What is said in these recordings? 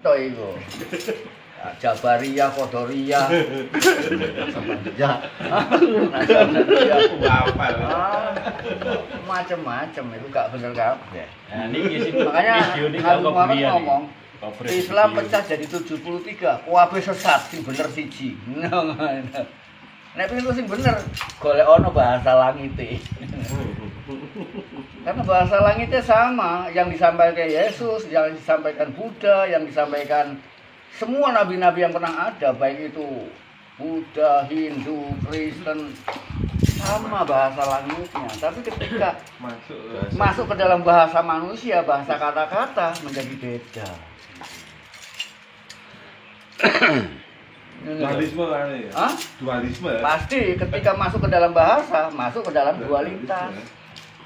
to iku. Jabariyah, Qadariyah. Ya. Aku hafal. Macem-macem itu gak bener kabeh. Nah, niki sing Makanya video Nabi Muhammad nih. ngomong Islam pecah jadi 73, kabeh sesat sing bener siji. Nek pintu sing bener, golek ono bahasa langite. Karena bahasa langitnya sama, yang disampaikan Yesus, yang disampaikan Buddha, yang disampaikan semua nabi-nabi yang pernah ada, baik itu Buddha, Hindu, Kristen, sama bahasa langitnya. Tapi ketika masuk ke dalam bahasa manusia, bahasa kata-kata menjadi beda. Dualisme kan ya? Hah? Dualisme ya? Pasti ketika masuk ke dalam bahasa, masuk ke dalam dualitas.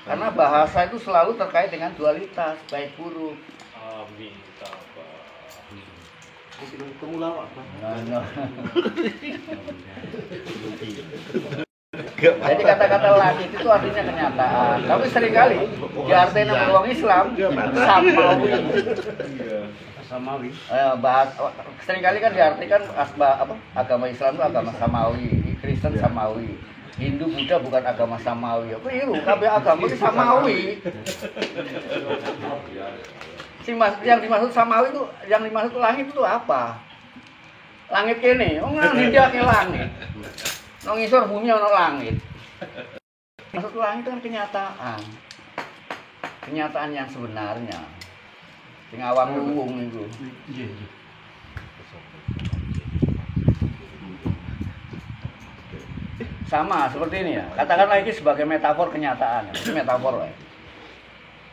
Karena bahasa itu selalu terkait dengan dualitas, baik buruk. Amin. Jadi kata-kata langit itu artinya kenyataan. Tapi seringkali diartikan oleh orang Islam samawi. Samawi. Seringkali kan diartikan agama Islam itu agama samawi, Kristen samawi. Hindu, Buddha bukan agama samawi. Keliru, kabeh agama itu samawi. Yang dimaksud samawi itu, yang dimaksud langit itu apa? Langit kene, nang ndake langit. Nang ngisor bumi ana langit. Maksud langit itu kan kenyataan. Kenyataan yang sebenarnya. Sing awam wong niku. Sama seperti ini ya. Katakanlah ini sebagai metafor kenyataan. Ini metafor ya.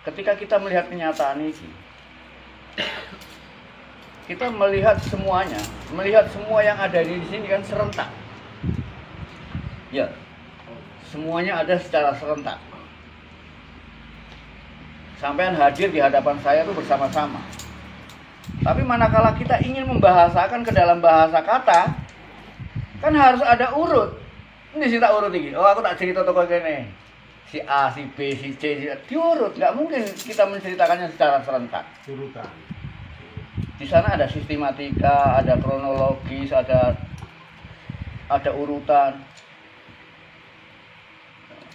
Ketika kita melihat kenyataan ini, kita melihat semuanya, melihat semua yang ada di sini kan serentak. Ya, semuanya ada secara serentak. Sampean hadir di hadapan saya itu bersama-sama. Tapi manakala kita ingin membahasakan ke dalam bahasa kata, kan harus ada urut. Ini sih tak urut ini. Oh, aku tak cerita toko kene. Si A, si B, si C, diurut. Nggak mungkin kita menceritakannya secara serentak. Urutan. Di sana ada sistematika, ada kronologis, ada urutan.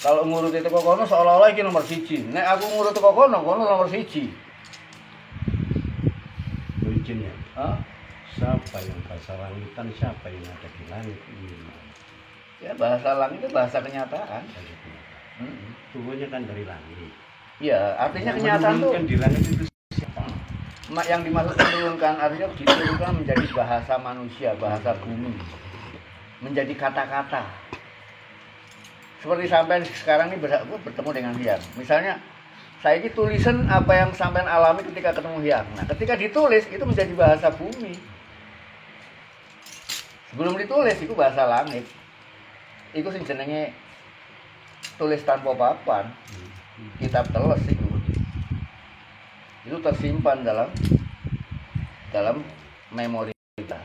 Kalau ngurut itu kok kono seolah-olah ini nomor 1. Nek aku ngurut kok kono nomor 1. Mungkin ya. Hah? Siapa yang bahasa langitan, siapa yang ada di langit ini? Ya bahasa langit itu bahasa kenyataan. Turunnya kan dari langit. Iya, artinya Yang kenyataan tuh menurunkan di langit itu siapa? yang dimaksud menurunkan artinya diturunkan menjadi bahasa manusia, bahasa bumi. Menjadi kata-kata. Seperti sampean sekarang ini bertemu dengan Hyang. Misalnya, saya ini tulisan apa yang sampean alami ketika ketemu Hyang. Nah, ketika ditulis itu menjadi bahasa bumi. Sebelum ditulis itu bahasa langit. Itu sing jenenge tulis tanpa papan. Kitab teles itu. Itu tersimpan dalam memori kita.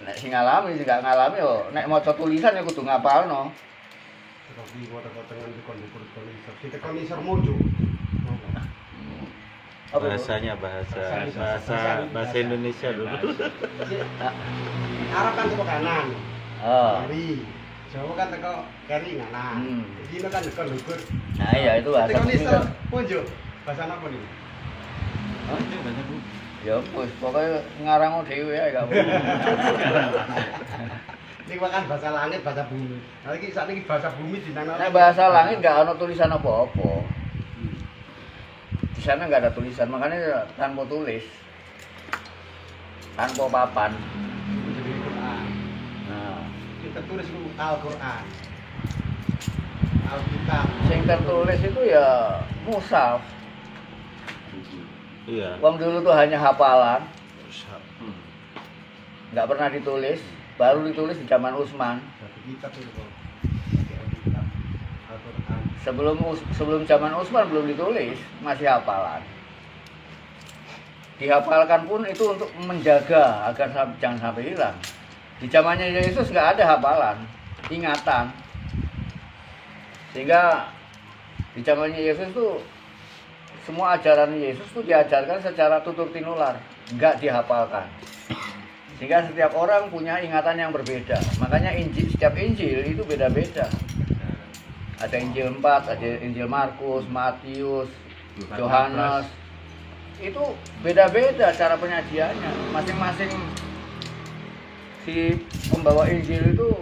Nek sing ngalami, sing gak ngalami yo nek maca tulisan ya kudu ngapalno. Tapi kota-kotaan di kondisi kita kan isar mojo. Bahasanya bahasa Indonesia dulu. Arab kan teko kanan. Oh. Kiri. Jawa kan teko kiri kanan. Kiri kan teko lugur. Nah, iya itu bahasa Teko bumi. isar mojo. Bahasa apa nih? Hah? Ya wis pokoke ngarang dhewe ae gak apa-apa. Ini kan bahasa langit, bahasa bumi. Nah, ini saat ini bahasa bumi di sana. Nek bahasa langit gak ana tulisan apa-apa. Di sana nggak ada tulisan, makanya tanpa tulis, tanpa papan. Jadi Quran. Nah, Kita tulis itu Al-Quran. Alkitab. sing tertulis itu ya mushaf. Iya. Wong dulu tuh hanya hafalan, nggak pernah ditulis, baru ditulis di zaman Utsman. Satu kitab itu kok. Alkitab. Al-Quran. Sebelum zaman Utsman belum ditulis, masih hafalan. Dihafalkan pun itu untuk menjaga agar jangan sampai hilang. Di zamannya Yesus nggak ada hafalan, ingatan. Sehingga di zamannya Yesus tuh semua ajaran Yesus tuh diajarkan secara tutur tinular. nggak dihafalkan. Sehingga setiap orang punya ingatan yang berbeda. Makanya setiap Injil itu beda-beda. Ada Injil 4, ada Injil Markus, Matius, Yohanes. Itu beda-beda cara penyajiannya. Masing-masing si pembawa Injil itu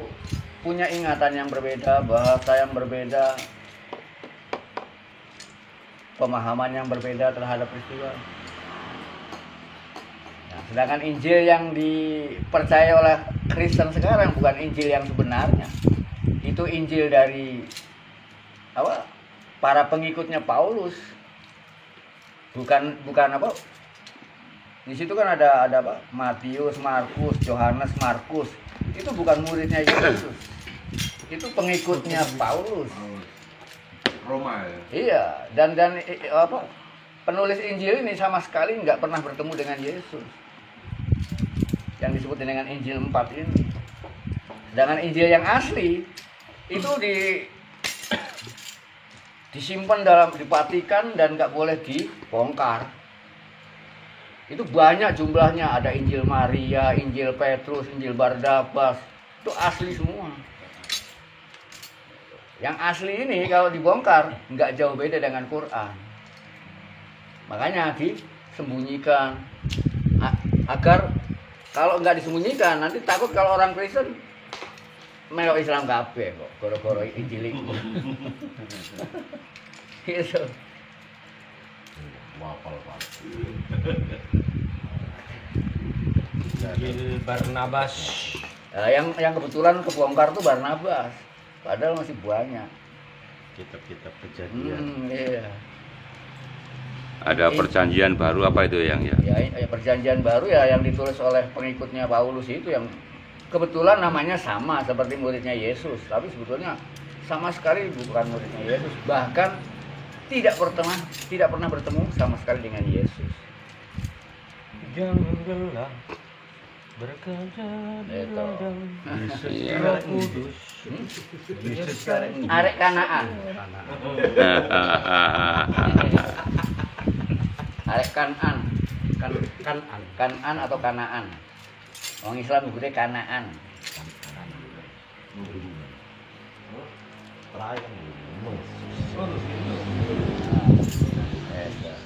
punya ingatan yang berbeda, bahasa yang berbeda, pemahaman yang berbeda terhadap peristiwa. Nah, sedangkan Injil yang dipercaya oleh Kristen sekarang bukan Injil yang sebenarnya. Itu Injil dari para pengikutnya Paulus. Bukan apa? Di situ kan ada apa? Matius, Markus, Yohanes, Markus. Itu bukan muridnya Yesus. Itu pengikutnya Paulus. Roma ya. Iya, dan apa? Penulis Injil ini sama sekali nggak pernah bertemu dengan Yesus. Yang disebut dengan Injil 4 ini. Sedangkan Injil yang asli itu disimpan dipatikan dan nggak boleh dibongkar. Itu banyak jumlahnya, ada Injil Maria, Injil Petrus, Injil Barnabas, itu asli semua. Yang asli ini kalau dibongkar nggak jauh beda dengan Quran. Makanya disembunyikan agar kalau nggak disembunyikan nanti takut kalau orang Kristen melok Islam kabeh kok goro-goro Injil itu. Gitu. Wapal Pak. Injil Barnabas. Nah, yang kebetulan kebongkar tuh Barnabas. Padahal masih banyak. Kitab-kitab Kejadian. Iya. Ada perjanjian baru apa itu yang ya? Ya, perjanjian baru ya yang ditulis oleh pengikutnya Paulus itu yang kebetulan namanya sama seperti muridnya Yesus, tapi sebetulnya sama sekali bukan muridnya Yesus. Bahkan tidak pernah bertemu sama sekali dengan Yesus. Jangan gelap berkaca di Itu. ladang Iya. Roh Kudus. Arek Kanaan. Arek Kanaan. Kanaan atau Kanaan. Orang Islam nyebutnya Kanaan. Terakhir. Nah,